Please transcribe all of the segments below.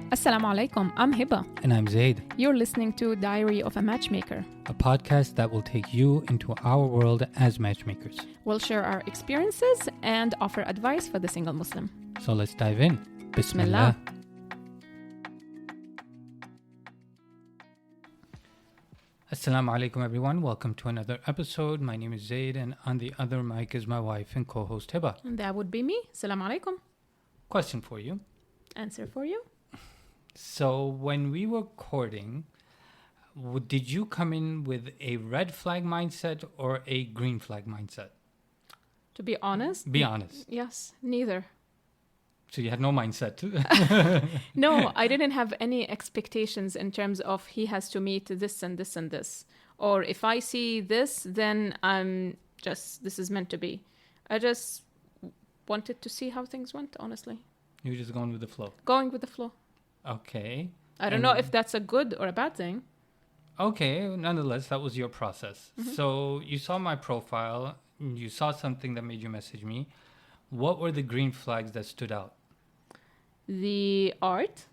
Assalamu alaikum, I'm Hiba. And I'm Zaid, You're listening to Diary of a Matchmaker. a podcast that will take you into our world as matchmakers. We'll share our experiences and offer advice for the single Muslim. So let's dive in. Bismillah. Assalamu alaikum everyone. Welcome to another episode. My name is Zaid and on the other mic is my wife and co-host Hiba. And that would be me. Assalamu alaikum. Question for you. Answer for you. So when we were courting, did you come in with a red flag mindset or a green flag mindset? To be honest? Be honest. Yes, neither. So you had no mindset. No, I didn't have any expectations in terms of he has to meet this and this and this. Or if I see this, then this is meant to be. I just wanted to see how things went, honestly. You were just going with the flow. Going with the flow. Okay. I don't know if that's a good or a bad thing. Okay, nonetheless, that was your process. Mm-hmm. So you saw my profile, you saw something that made you message me. What were the green flags that stood out? The art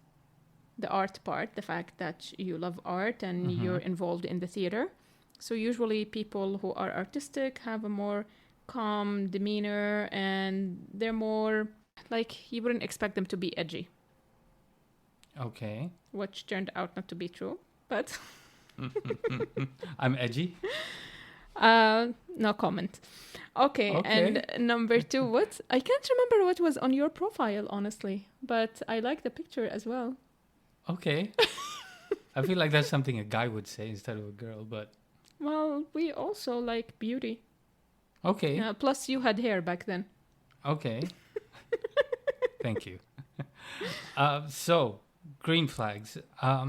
part, the fact that you love art and you're involved in the theater. So usually people who are artistic have a more calm demeanor and they're more like you wouldn't expect them to be edgy. Okay. Which turned out not to be true, but I'm edgy. No comment. Okay, and number two, what? I can't remember what was on your profile, honestly, but I like the picture as well. Okay. I feel like that's something a guy would say instead of a girl, but... Well, we also like beauty. Okay. Plus, you had hair back then. Okay. Thank you. So, green flags.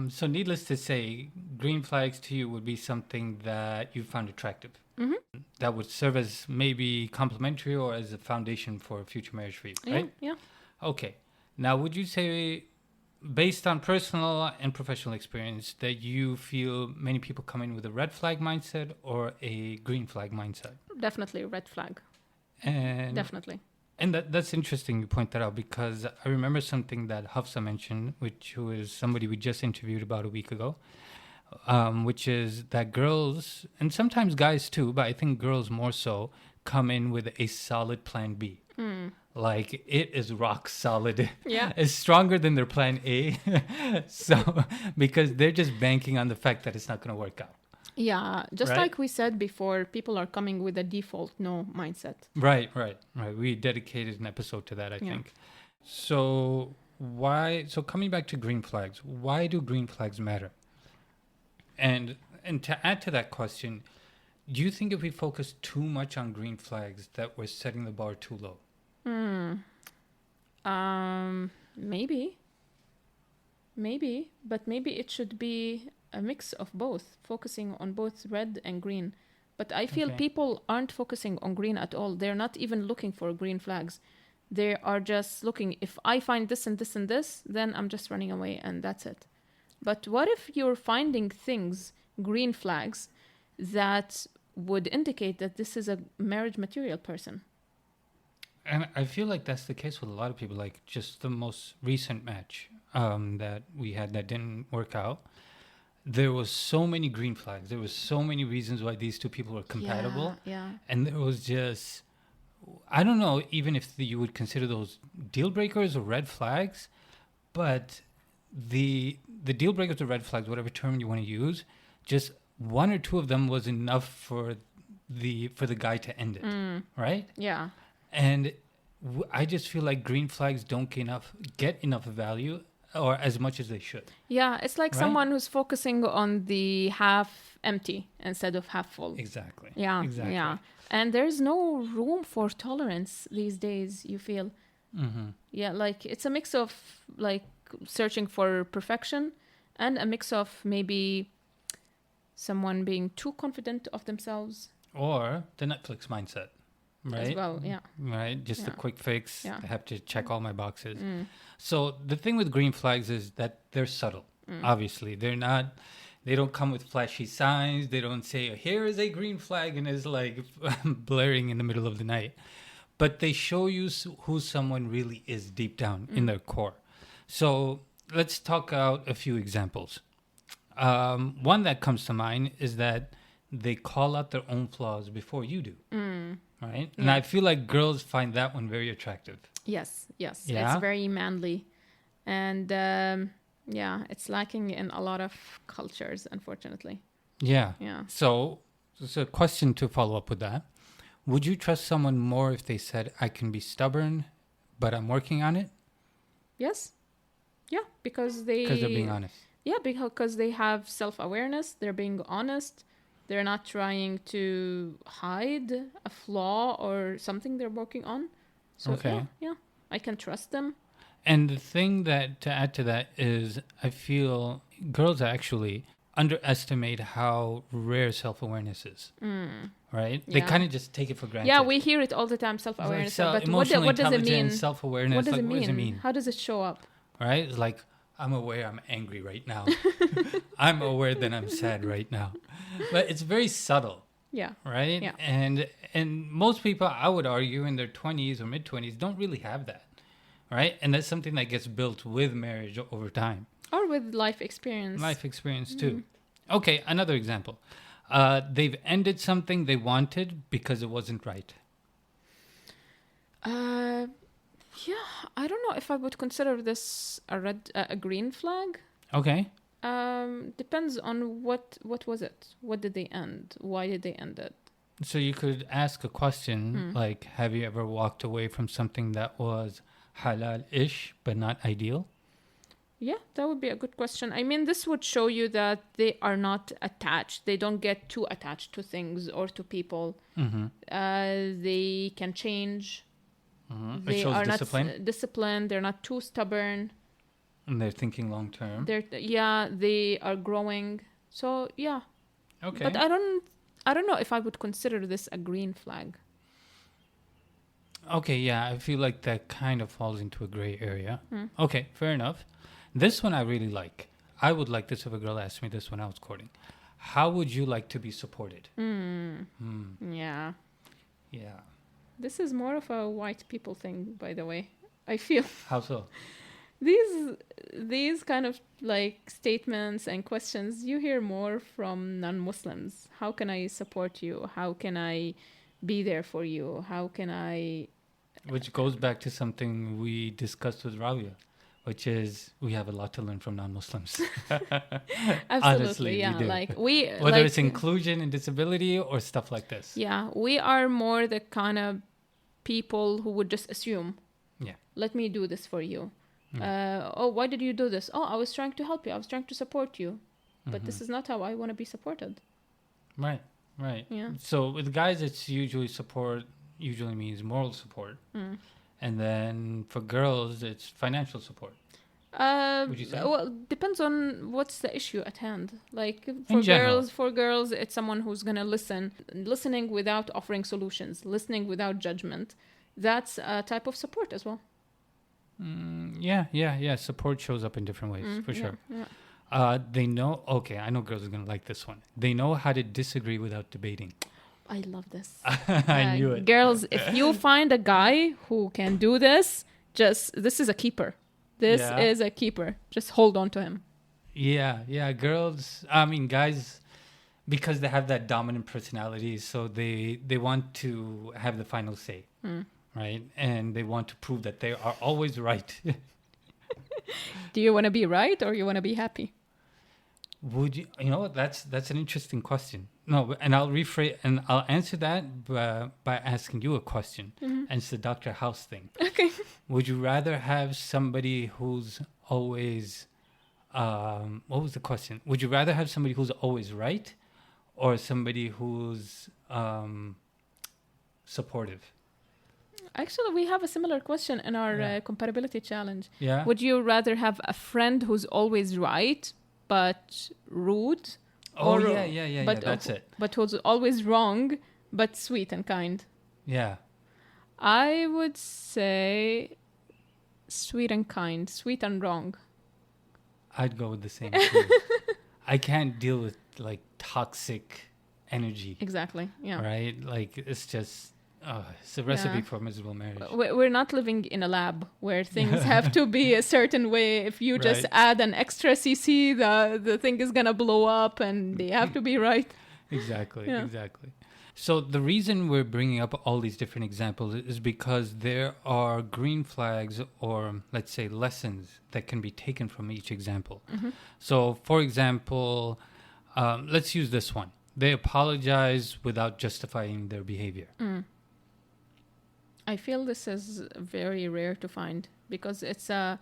So needless to say, green flags to you would be something that you found attractive. Mm-hmm. That would serve as maybe complementary or as a foundation for a future marriage for you, right? Yeah. Okay. Now, would you say, based on personal and professional experience, that you feel many people come in with a red flag mindset or a green flag mindset? Definitely a red flag. Definitely. And that's interesting you point that out, because I remember something that Hafsa mentioned, which was somebody we just interviewed about a week ago, which is that girls, and sometimes guys too, but I think girls more so, come in with a solid plan B. Like it is rock solid. Yeah. It's stronger than their plan A. So, because they're just banking on the fact that it's not going to work out. Yeah, just right? like we said before, people are coming with a default no mindset. Right. We dedicated an episode to that, I think. So coming back to green flags, why do green flags matter? And to add to that question, do you think if we focus too much on green flags that we're setting the bar too low? Maybe, but maybe it should be a mix of both, focusing on both red and green. But I feel people aren't focusing on green at all. They're not even looking for green flags. They are just looking, if I find this and this and this, then I'm just running away and that's it. But what if you're finding things, green flags, that would indicate that this is a marriage material person? And I feel like that's the case with a lot of people, like just the most recent match that we had that didn't work out. There was so many green flags. There was so many reasons why these two people were compatible. Yeah. And there was just, I don't know even if you would consider those deal breakers or red flags, but the deal breakers or red flags, whatever term you want to use, just one or two of them was enough for the guy to end it, right? Yeah. And I just feel like green flags don't get enough value or as much as they should. Yeah, it's like right? someone who's focusing on the half empty instead of half full. Exactly. Yeah, exactly. Yeah. And there's no room for tolerance these days, you feel. Mm-hmm. Yeah, like it's a mix of like searching for perfection and a mix of maybe someone being too confident of themselves. Or the Netflix mindset. Right. As well, yeah. Right. Just a quick fix. Yeah. I have to check all my boxes. So the thing with green flags is that they're subtle. Obviously, they don't come with flashy signs. They don't say, here is a green flag and it's like blaring in the middle of the night. But they show you who someone really is deep down in their core. So let's talk out a few examples. One that comes to mind is that they call out their own flaws before you do, right? And Yeah. I feel like girls find that one very attractive. Yes. It's Yeah. very manly. And yeah, it's lacking in a lot of cultures, unfortunately. Yeah. Yeah. So, a question to follow up with that. Would you trust someone more if they said, I can be stubborn, but I'm working on it? Yes. Yeah, because Because they're being honest. Yeah, because they have self-awareness. They're being honest. They're not trying to hide a flaw or something they're working on. So Okay. yeah, I can trust them. And the thing that to add to that is, I feel girls actually underestimate how rare self-awareness is. Right? They Yeah. kind of just take it for granted. Yeah, we hear it all the time, It's self-awareness. like But emotional what does it intelligence, mean? self-awareness. What does Like, it what does it mean? mean? How does it show up? Right? It's like, I'm aware I'm angry right now. I'm aware that I'm sad right now. But it's very subtle. Yeah. Right? Yeah. And most people, I would argue, in their 20s or mid-20s don't really have that. Right? And that's something that gets built with marriage over time. Or with life experience. Life experience too. Okay, another example. They've ended something they wanted because it wasn't right. Yeah, I don't know if I would consider this a green flag. Okay. Depends on what was it? What did they end? Why did they end it? So you could ask a question like, have you ever walked away from something that was halal-ish but not ideal? Yeah, that would be a good question. I mean, this would show you that they are not attached. They don't get too attached to things or to people. They can change. It They shows are discipline. not disciplined. They're not too stubborn. And they're thinking long term. They are growing. So yeah. Okay. But I don't know if I would consider this a green flag. Okay, yeah, I feel like that kind of falls into a gray area. Okay, fair enough. This one I really like. I would like this if a girl asked me this when I was courting. How would you like to be supported? Yeah. Yeah. This is more of a white people thing, by the way. I feel How so? these kind of like statements and questions you hear more from non-Muslims. How can I support you? How can I be there for you? How can I Which goes back to something we discussed with Rabia, which is we have a lot to learn from non-Muslims. Absolutely, Honestly, yeah. we do. Like we Whether like, it's inclusion and disability or stuff like this. yeah, we are more the kind of people who would just assume, Yeah. let me do this for you. Oh, why did you do this? Oh, I was trying to help you. I was trying to support you. But this is not how I want to be supported. Right. Yeah. So with guys, it's usually usually means moral support. And then for girls, it's financial support. Would you say? Well, depends on what's the issue at hand. Like In general. for girls, it's someone who's gonna listening without offering solutions, listening without judgment. That's a type of support as well. Yeah. Support shows up in different ways, for sure. Yeah. They know, okay, I know girls are going to like this one. They know how to disagree without debating. I love this. I knew it. Girls, if you find a guy who can do this, this is a keeper. This is a keeper. Just hold on to him. Yeah. Girls, I mean, guys, because they have that dominant personality, so they want to have the final say, right? And they want to prove that they are always right. Do you want to be right or you want to be happy? Would you? You know what? That's an interesting question. No, and I'll rephrase and I'll answer that by asking you a question. And it's the Dr. House thing. Okay. Would you rather have somebody who's always what was the question? Would you rather have somebody who's always right or somebody who's supportive? Actually, we have a similar question in our compatibility challenge. Yeah. Would you rather have a friend who's always right but rude? Oh, yeah. That's it. But who's always wrong but sweet and kind? Yeah. I would say sweet and kind, sweet and wrong. I'd go with the same too. I can't deal with like toxic energy. Exactly. Yeah. Right? Like it's just It's a recipe for miserable marriage. We're not living in a lab where things have to be a certain way. If you just add an extra cc, the thing is gonna blow up, and they have to be right. Exactly. So the reason we're bringing up all these different examples is because there are green flags, or let's say lessons, that can be taken from each example. So, for example, let's use this one. They apologize without justifying their behavior. I feel this is very rare to find, because it's a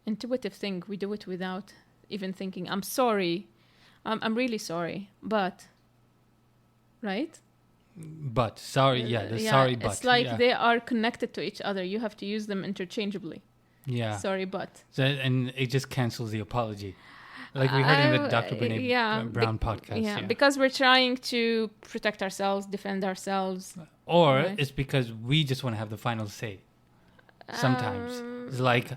intuitive thing. We do it without even thinking. I'm sorry. I'm really sorry, but... Right? But, sorry, sorry, but. It's like they are connected to each other. You have to use them interchangeably. Yeah. Sorry, but. So, and it just cancels the apology. Like we heard in the Dr. Brene Brown podcast. Yeah, because we're trying to protect ourselves, defend ourselves. Or it's because we just want to have the final say. Sometimes. It's like,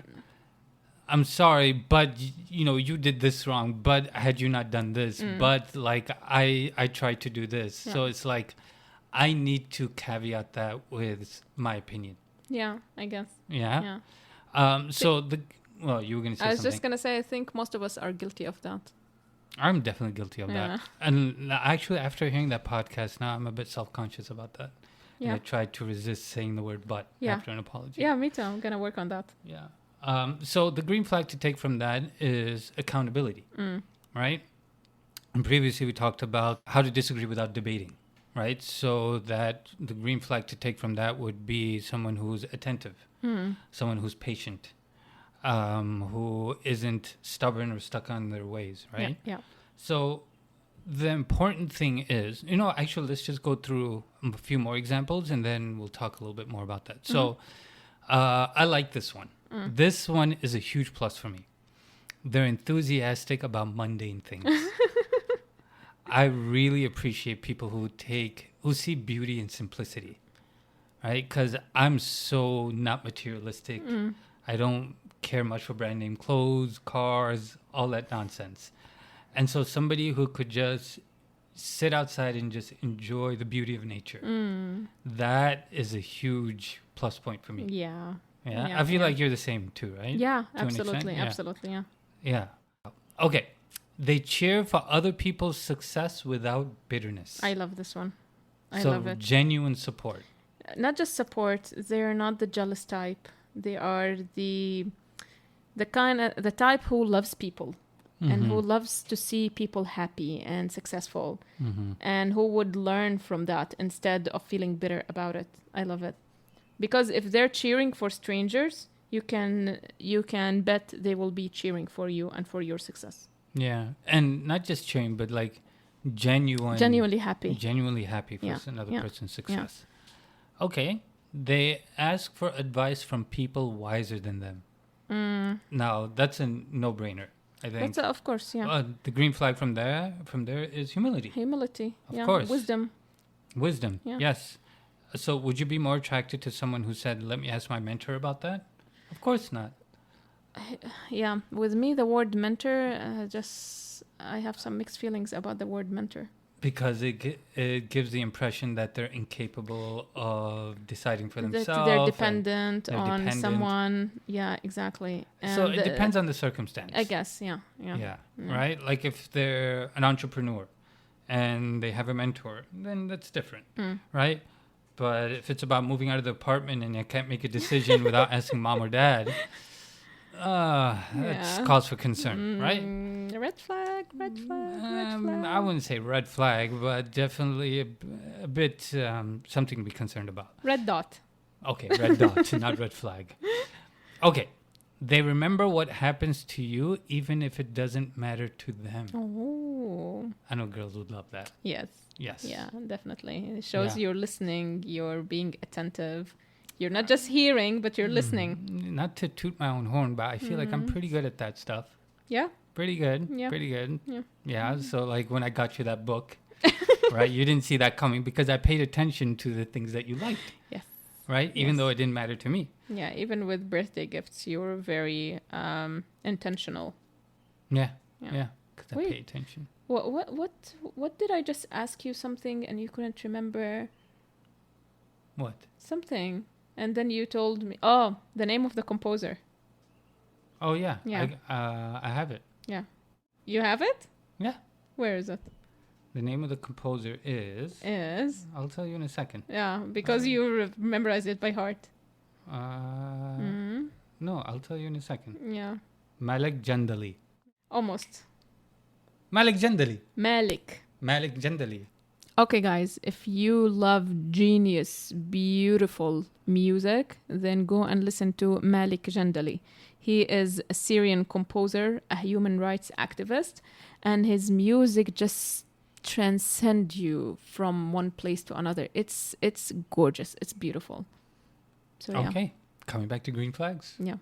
I'm sorry, but, you did this wrong. But had you not done this, but, like, I tried to do this. Yeah. So it's like, I need to caveat that with my opinion. Yeah, I guess. Yeah? Well, you were going to say something. I was just going to say, I think most of us are guilty of that. I'm definitely guilty of that. And actually, after hearing that podcast, now I'm a bit self-conscious about that. Yeah. And I tried to resist saying the word but after an apology. Yeah, me too. I'm going to work on that. Yeah. So the green flag to take from that is accountability, right? And previously, we talked about how to disagree without debating, right? So that the green flag to take from that would be someone who's attentive, someone who's patient, who isn't stubborn or stuck on their ways, right? Yeah. So the important thing is, actually, let's just go through a few more examples and then we'll talk a little bit more about that. So I like this one. This one is a huge plus for me. They're enthusiastic about mundane things. I really appreciate people who see beauty in simplicity, right? Because I'm so not materialistic. I don't care much for brand name clothes, cars, all that nonsense. And so somebody who could just sit outside and just enjoy the beauty of nature, that is a huge plus point for me. Yeah. I feel like you're the same too, right? Yeah, absolutely. Absolutely, yeah. Okay. They cheer for other people's success without bitterness. I love this one. I love it. Genuine support. Not just support. They're not the jealous type. They are the type who loves people and who loves to see people happy and successful, and who would learn from that instead of feeling bitter about it. I love it. Because if they're cheering for strangers, you can bet they will be cheering for you and for your success. Yeah, and not just cheering, but like genuinely happy for another person's success. Yeah. Okay, they ask for advice from people wiser than them. Now that's a no-brainer, I think. That's of course, yeah. The green flag from there is humility. Humility, of course. Wisdom, yes. So would you be more attracted to someone who said, "Let me ask my mentor about that"? Of course not. Yeah, with me, the word mentor, I have some mixed feelings about the word mentor. Because it gives the impression that they're incapable of deciding for themselves. That they're dependent on someone. Yeah, exactly. And so it depends on the circumstance. I guess, yeah. Right? Like if they're an entrepreneur and they have a mentor, then that's different, right? But if it's about moving out of the apartment and I can't make a decision without asking mom or dad, that's cause for concern, right? Red flag. I wouldn't say red flag, but definitely a bit something to be concerned about. Red dot. Okay, red dot, not red flag. Okay, they remember what happens to you even if it doesn't matter to them. Oh. I know girls would love that. Yes. Yes. Yeah, definitely. It shows you're listening, you're being attentive. You're not just hearing, but you're listening. Not to toot my own horn, but I feel like I'm pretty good at that stuff. Yeah? Pretty good. Yeah. Pretty good. Yeah. So like when I got you that book, right, you didn't see that coming because I paid attention to the things that you liked. Yes. Right? Even though it didn't matter to me. Yeah, even with birthday gifts, you were very intentional. Yeah. Because I pay attention. What did I just ask you something and you couldn't remember? What? Something. And then you told me, oh, the name of the composer. Oh, yeah. Yeah. I have it. Yeah. You have it? Yeah. Where is it? The name of the composer is... I'll tell you in a second. Yeah, because you memorized it by heart. No, I'll tell you in a second. Yeah. Malik Jandali. Almost. Malik Jandali. Malik. Malik Jandali. Okay, guys, if you love genius, beautiful music, then go and listen to Malik Jandali. He is a Syrian composer, a human rights activist, and his music just transcend you from one place to another. It's gorgeous. It's beautiful. So yeah. Okay, coming back to green flags. Yeah.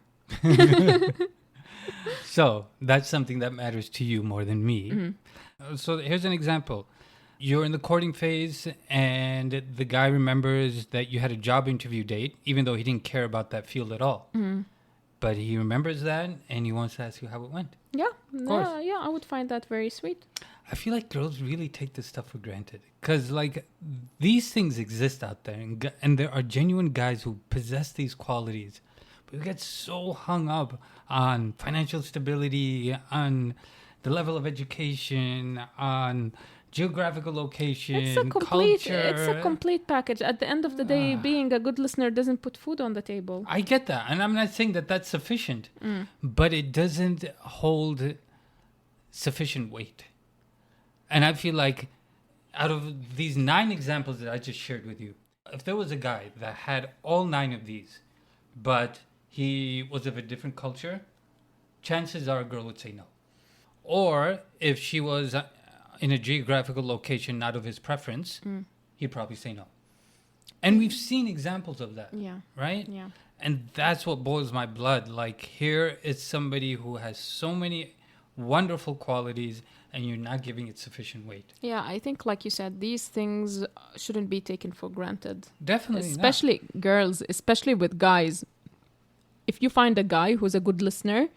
So that's something that matters to you more than me. Mm-hmm. So here's an example. You're in the courting phase and the guy remembers that you had a job interview date, even though he didn't care about that field at all. Mm-hmm. But he remembers that and he wants to ask you how it went. Yeah. Of course. Yeah, I would find that very sweet. I feel like girls really take this stuff for granted. Because, like, these things exist out there. And there are genuine guys who possess these qualities. But we get so hung up on financial stability, on the level of education, on geographical location, culture. It's a complete package. At the end of the day, being a good listener doesn't put food on the table. I get that. And I'm not saying that that's sufficient. But it doesn't hold sufficient weight. And I feel like out of these 9 examples that I just shared with you, if there was a guy that had all 9 of these, but he was of a different culture, chances are a girl would say no. Or if she was in a geographical location not of his preference, he'd probably say no. And we've seen examples of that, right? Yeah. And that's what boils my blood. Like, here is somebody who has so many wonderful qualities and you're not giving it sufficient weight. Yeah, I think, like you said, these things shouldn't be taken for granted. Definitely especially not. Girls, especially with guys. If you find a guy who's a good listener,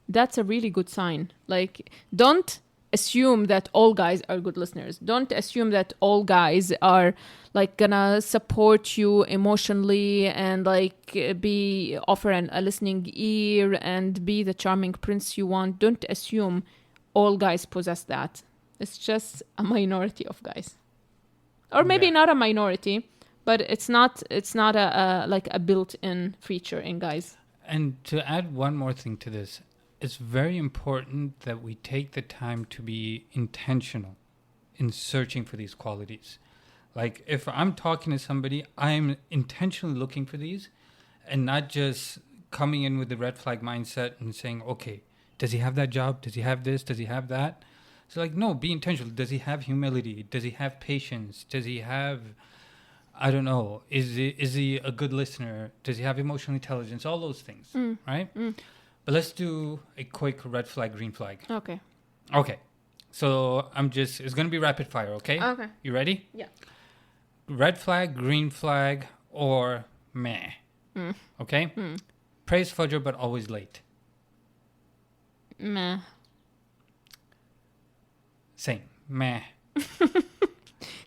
that's a really good sign. Like, don't assume that all guys are good listeners. Don't assume that all guys are like gonna support you emotionally and like offer a listening ear and be the charming prince you want. Don't assume all guys possess that. It's just a minority of guys, or maybe not a minority, but it's not a like a built-in feature in guys. And to add one more thing to this, it's very important that we take the time to be intentional in searching for these qualities. Like, if I'm talking to somebody, I'm intentionally looking for these and not just coming in with the red flag mindset and saying, okay, does he have that job? Does he have this? Does he have that? So, like, no, be intentional. Does he have humility? Does he have patience? Does he have, I don't know, is he a good listener? Does he have emotional intelligence? All those things, right? But let's do a quick red flag, green flag. Okay. So it's going to be rapid fire, okay? Okay. You ready? Yeah. Red flag, green flag, or meh. Okay? Praise Fudger, but always late. Meh. Same. Meh.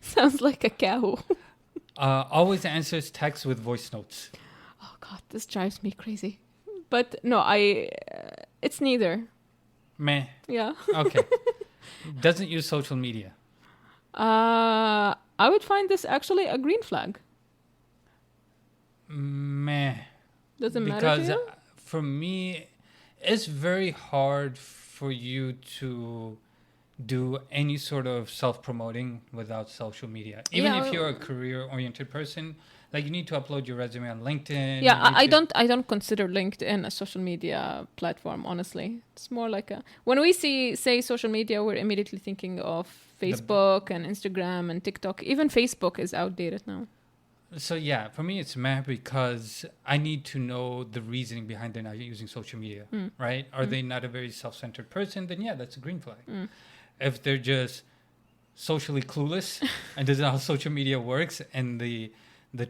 Sounds like a cow. Always answers texts with voice notes. Oh God, this drives me crazy. But no, it's neither. Meh. Yeah. Okay. Doesn't use social media. I would find this actually a green flag. Meh. Doesn't matter to you? Because for me, it's very hard for you to do any sort of self-promoting without social media. Even if you're a career-oriented person, like, you need to upload your resume on LinkedIn. Yeah, I don't consider LinkedIn a social media platform, honestly. It's more like when we say social media, we're immediately thinking of Facebook and Instagram and TikTok. Even Facebook is outdated now. So yeah, for me it's meh because I need to know the reasoning behind they're not using social media, right? Are they not a very self-centered person? Then yeah, that's a green flag. If they're just socially clueless and doesn't know how social media works and the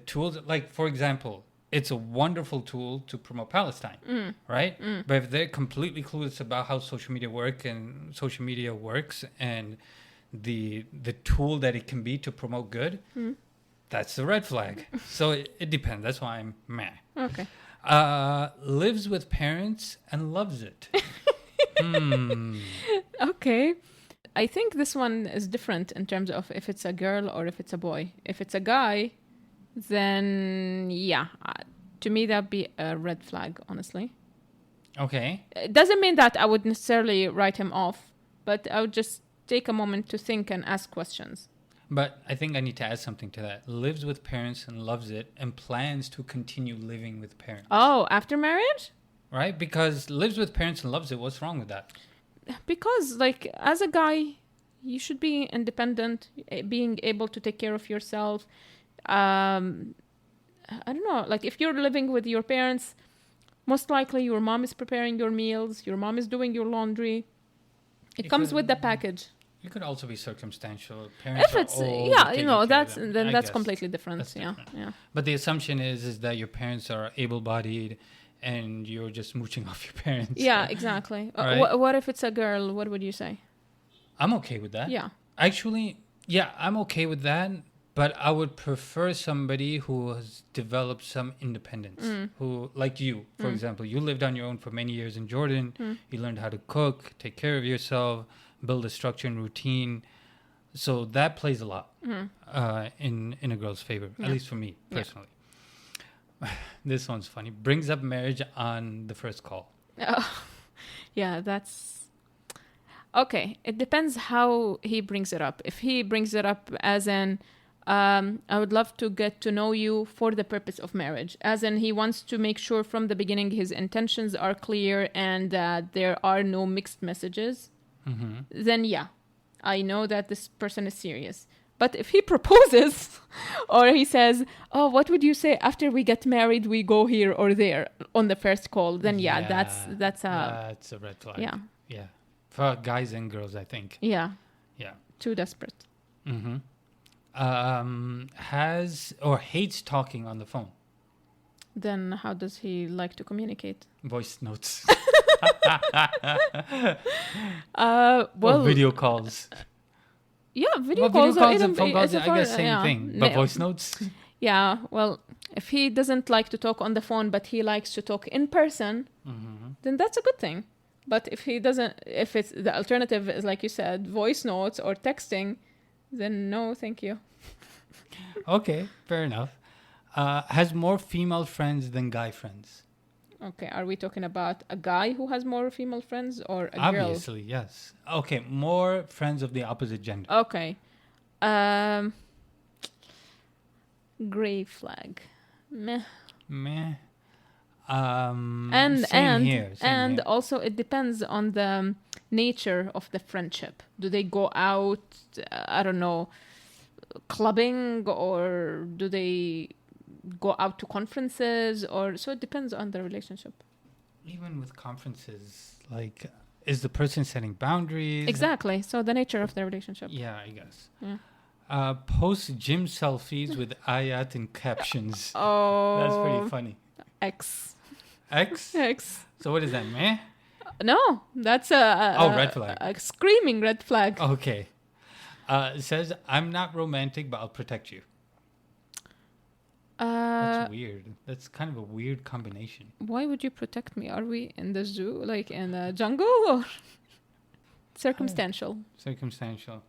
tools, like, for example, it's a wonderful tool to promote Palestine, right? But if they're completely clueless about how social media works and the tool that it can be to promote good, That's a red flag. So it depends. That's why I'm meh. Okay. Lives with parents and loves it. Okay. I think this one is different in terms of if it's a girl or if it's a boy. If it's a guy, then yeah, to me that'd be a red flag, honestly. Okay. It doesn't mean that I would necessarily write him off, but I would just take a moment to think and ask questions. But I think I need to add something to that. Lives with parents and loves it and plans to continue living with parents. Oh, after marriage? Right? Because lives with parents and loves it. What's wrong with that? Because, like, as a guy, you should be independent, being able to take care of yourself. I don't know, like, if you're living with your parents, most likely your mom is preparing your meals, your mom is doing your laundry. It comes with the package. It could also be circumstantial. Parents if it's are old, that's completely different. That's different. Yeah. But the assumption is that your parents are able-bodied and you're just mooching off your parents. Yeah, exactly. Right? What if it's a girl? What would you say? I'm okay with that. Yeah. Actually, yeah, I'm okay with that. But I would prefer somebody who has developed some independence. Who, like you, for example, you lived on your own for many years in Jordan. You learned how to cook, take care of yourself, build a structure and routine. So that plays a lot in a girl's favor, at least for me personally. This one's funny. Brings up marriage on the first call. Yeah, that's... Okay, it depends how he brings it up. If he brings it up as in, I would love to get to know you for the purpose of marriage, as in he wants to make sure from the beginning his intentions are clear and that there are no mixed messages, then yeah, I know that this person is serious. But if he proposes or he says, oh, what would you say after we get married, we go here or there on the first call, then that's a red flag. Yeah. Yeah. For guys and girls, I think. Yeah. Yeah. Too desperate. Has or hates talking on the phone. Then how does he like to communicate? Voice notes. Well, or video calls. Yeah, video calls and phone calls, I guess same thing. But voice notes? Yeah, well, if he doesn't like to talk on the phone, but he likes to talk in person, then that's a good thing. But if he doesn't, if it's the alternative is, like you said, voice notes or texting, then no, thank you. Okay, fair enough. Has more female friends than guy friends. Okay, are we talking about a guy who has more female friends or a girl? Obviously, yes. Okay, more friends of the opposite gender. Okay. Gray flag. Meh. Same here. Also it depends on the nature of the friendship. Do they go out, I don't know, clubbing, or do they go out to conferences, or so it depends on the relationship. Even with conferences, like, is the person setting boundaries? Exactly. So the nature of the relationship. Yeah, I guess. Yeah. Post gym selfies with ayat and captions. Oh, that's pretty funny. X. So what is that, man? No, that's a red flag. A screaming red flag. Okay. It says, I'm not romantic, but I'll protect you. That's weird. That's kind of a weird combination. Why would you protect me? Are we in the zoo, like in the jungle, or circumstantial? Circumstantial.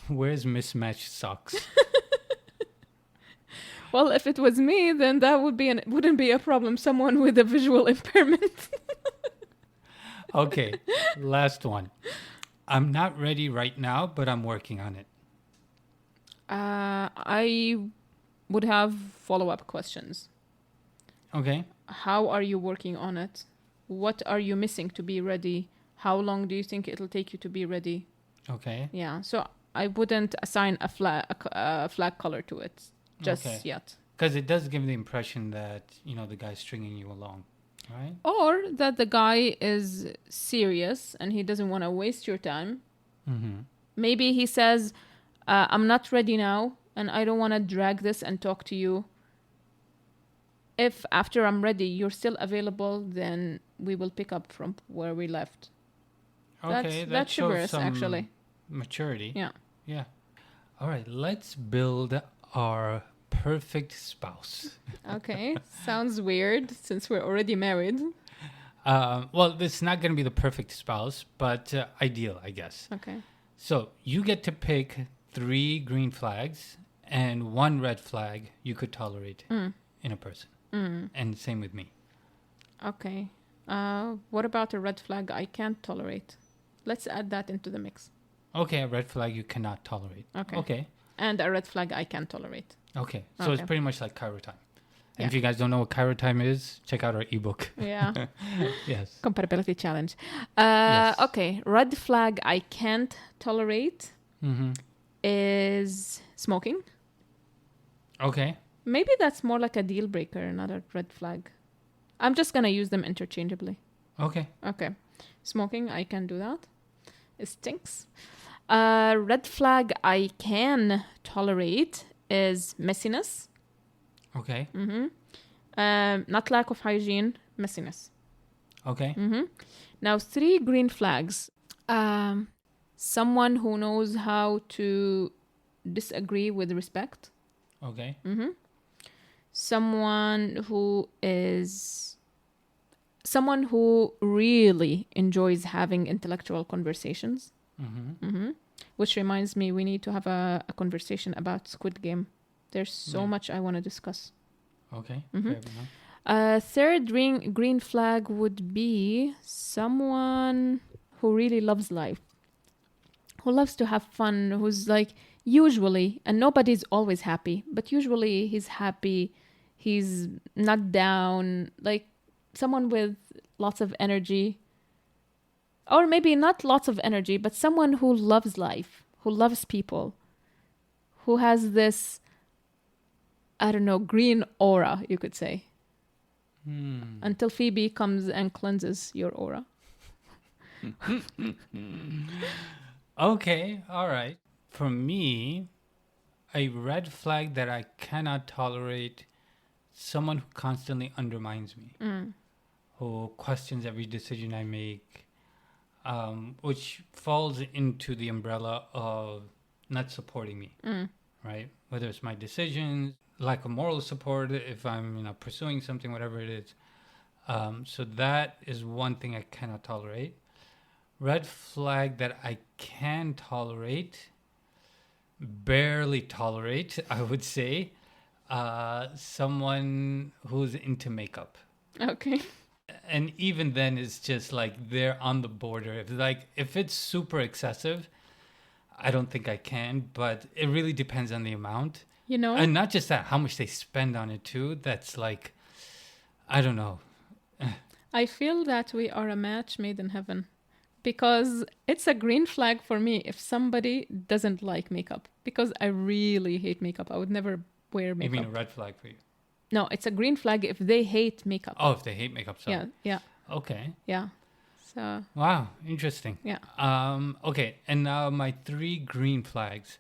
Where's mismatched socks? Well, if it was me, then that wouldn't be a problem. Someone with a visual impairment. Okay, last one. I'm not ready right now, but I'm working on it. I would have follow-up questions. Okay. How are you working on it? What are you missing to be ready? How long do you think it'll take you to be ready? Okay. Yeah, so I wouldn't assign a flag color to it just yet. Because it does give the impression that, the guy's stringing you along, right? Or that the guy is serious and he doesn't want to waste your time. Maybe he says, I'm not ready now and I don't want to drag this and talk to you. If after I'm ready, you're still available, then we will pick up from where we left. Okay, that's shows chivalrous, some actually. maturity. Yeah. All right, let's build our perfect spouse. Okay, sounds weird since we're already married. Well, it's not going to be the perfect spouse, but ideal, I guess. Okay. So you get to pick 3 green flags and 1 red flag you could tolerate in a person. And same with me. Okay. What about a red flag I can't tolerate? Let's add that into the mix. Okay, a red flag you cannot tolerate. Okay. And a red flag I can tolerate. Okay. So it's pretty much like Cairo time. And Yeah. if you guys don't know what Cairo time is, check out our ebook. Yeah. Yes. Compatibility challenge. Yes. Okay. Red flag I can't tolerate is smoking. Okay. Maybe that's more like a deal breaker, not a red flag. I'm just going to use them interchangeably. Okay. Okay. Smoking, I can do that. It stinks. Red flag I can tolerate is messiness. Okay. Not lack of hygiene, messiness. Okay. Now, 3 green flags. Someone who knows how to disagree with respect. Okay. Someone who really enjoys having intellectual conversations. Which reminds me, we need to have a conversation about Squid Game. There's so much I want to discuss. Okay. Fair enough. Third green flag would be someone who really loves life, who loves to have fun, who's like usually, and nobody's always happy, but usually he's happy, he's not down, like someone with lots of energy. Or maybe not lots of energy, but someone who loves life, who loves people, who has this, I don't know, green aura, you could say. Until Phoebe comes and cleanses your aura. Okay. All right. For me, a red flag that I cannot tolerate, someone who constantly undermines me, who questions every decision I make, which falls into the umbrella of not supporting me, right? Whether it's my decisions, lack of moral support, if I'm pursuing something, whatever it is. So that is one thing I cannot tolerate. Red flag that I can tolerate, barely tolerate, I would say, someone who's into makeup. Okay. And even then, it's just like they're on the border. If it's super excessive, I don't think I can, but it really depends on the amount. And not just that, how much they spend on it too. That's like, I don't know. I feel that we are a match made in heaven, because it's a green flag for me if somebody doesn't like makeup, because I really hate makeup. I would never wear makeup. You mean a red flag for you? No, it's a green flag if they hate makeup. Oh, if they hate makeup. Sorry. Yeah. Okay. Yeah. So. Wow, interesting. Yeah. Okay, and now my 3 green flags.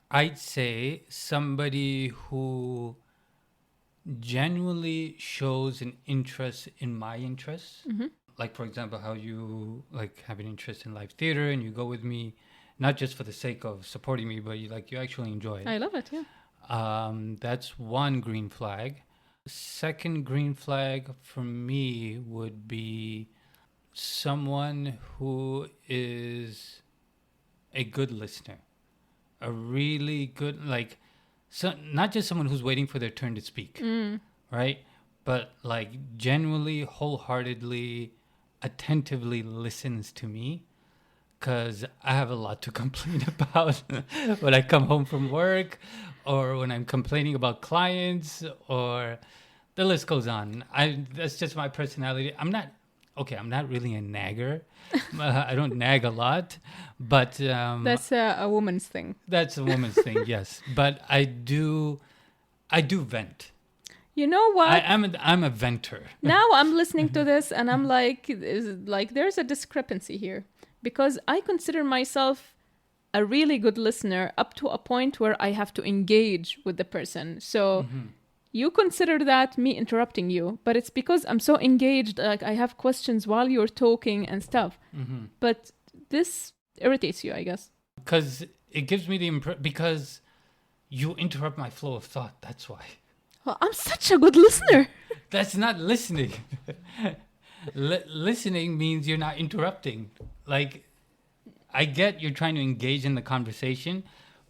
I'd say somebody who genuinely shows an interest in my interests. Like, for example, how you have an interest in live theater and you go with me, not just for the sake of supporting me, but you actually enjoy it. I love it, yeah. That's 1 green flag. Second green flag for me would be someone who is a good listener, a really good, so not just someone who's waiting for their turn to speak, right? But genuinely, wholeheartedly, attentively listens to me, because I have a lot to complain about when I come home from work, or when I'm complaining about clients, or the list goes on. That's just my personality. I'm not really a nagger. I don't nag a lot, but that's a woman's thing. That's a woman's thing, yes. But I do vent. You know what? I'm a venter. Now I'm listening to this and I'm like there's a discrepancy here, because I consider myself a really good listener up to a point where I have to engage with the person. So you consider that me interrupting you, but it's because I'm so engaged, I have questions while you're talking and stuff. But this irritates you, I guess. Because it gives me the impression, because You interrupt my flow of thought. That's why. Well, I'm such a good listener. That's not listening. Listening means you're not interrupting. Like, I get you're trying to engage in the conversation,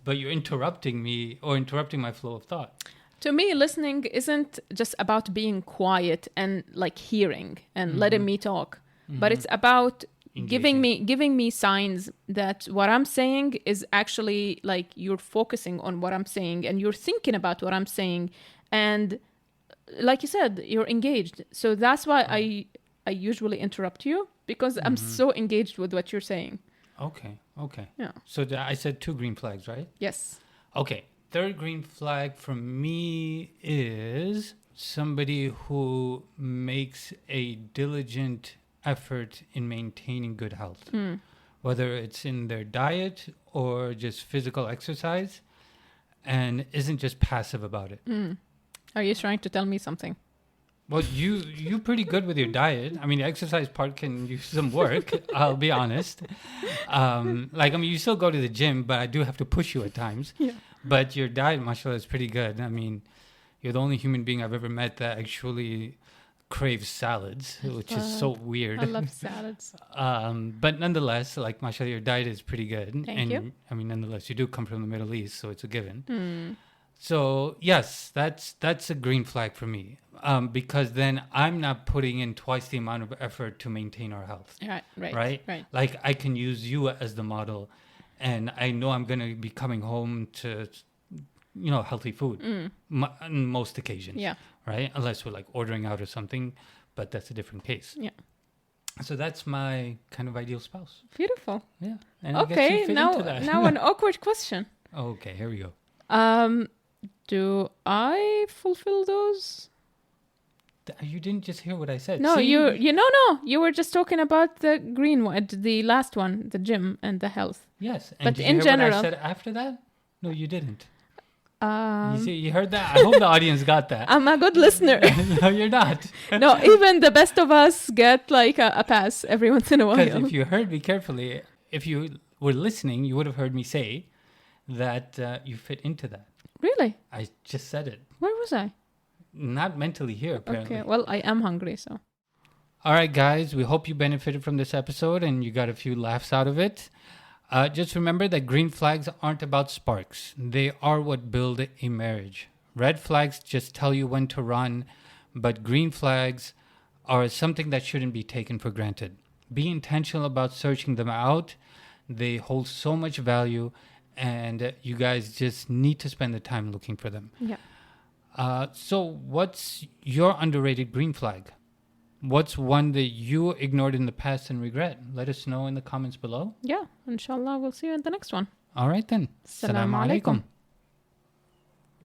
but you're interrupting me or interrupting my flow of thought. To me, listening isn't just about being quiet and like hearing and letting me talk, but it's about giving me signs that what I'm saying is actually like you're focusing on what I'm saying and you're thinking about what I'm saying, and like you said, you're engaged. So that's why I usually interrupt you, because I'm so engaged with what you're saying. Okay. Yeah. So I said 2 green flags, right? Yes. Okay. 3rd green flag for me is somebody who makes a diligent effort in maintaining good health, whether it's in their diet or just physical exercise, and isn't just passive about it. Are you trying to tell me something? Well, you're pretty good with your diet. I mean, the exercise part can use some work. I'll be honest. You still go to the gym, but I do have to push you at times. Yeah. But your diet, mashallah, is pretty good. I mean, you're the only human being I've ever met that actually craves salads, which is so weird. I love salads. But nonetheless, like, mashallah, your diet is pretty good. Thank you. I mean, nonetheless, you do come from the Middle East, so it's a given. So yes, that's a green flag for me, because then I'm not putting in twice the amount of effort to maintain our health. Right. Like, I can use you as the model, and I know I'm going to be coming home to, healthy food on most occasions. Yeah. Right, unless we're like ordering out or something, but that's a different case. Yeah. So that's my kind of ideal spouse. Beautiful. Yeah. And okay. Now an awkward question. Okay, here we go. Do I fulfill those? You didn't just hear what I said. No, you were just talking about the green one, the last one, the gym and the health. Yes, and but did in you hear general, what I said after that? No, you didn't. You heard that? I hope the audience got that. I'm a good listener. No, you're not. No, even the best of us get like a pass every once in a while. Because if you heard me carefully, if you were listening, you would have heard me say that you fit into that. Really? I just said it. Where was I? Not mentally here, apparently. Okay, well, I am hungry, so. All right, guys, we hope you benefited from this episode and you got a few laughs out of it. Just remember that green flags aren't about sparks. They are what build a marriage. Red flags just tell you when to run, but green flags are something that shouldn't be taken for granted. Be intentional about searching them out. They hold so much value, and you guys just need to spend the time looking for them. Yeah. So what's your underrated green flag? What's one that you ignored in the past and regret? Let us know in the comments below. Yeah, inshallah, we'll see you in the next one. All right then. Assalamu alaikum.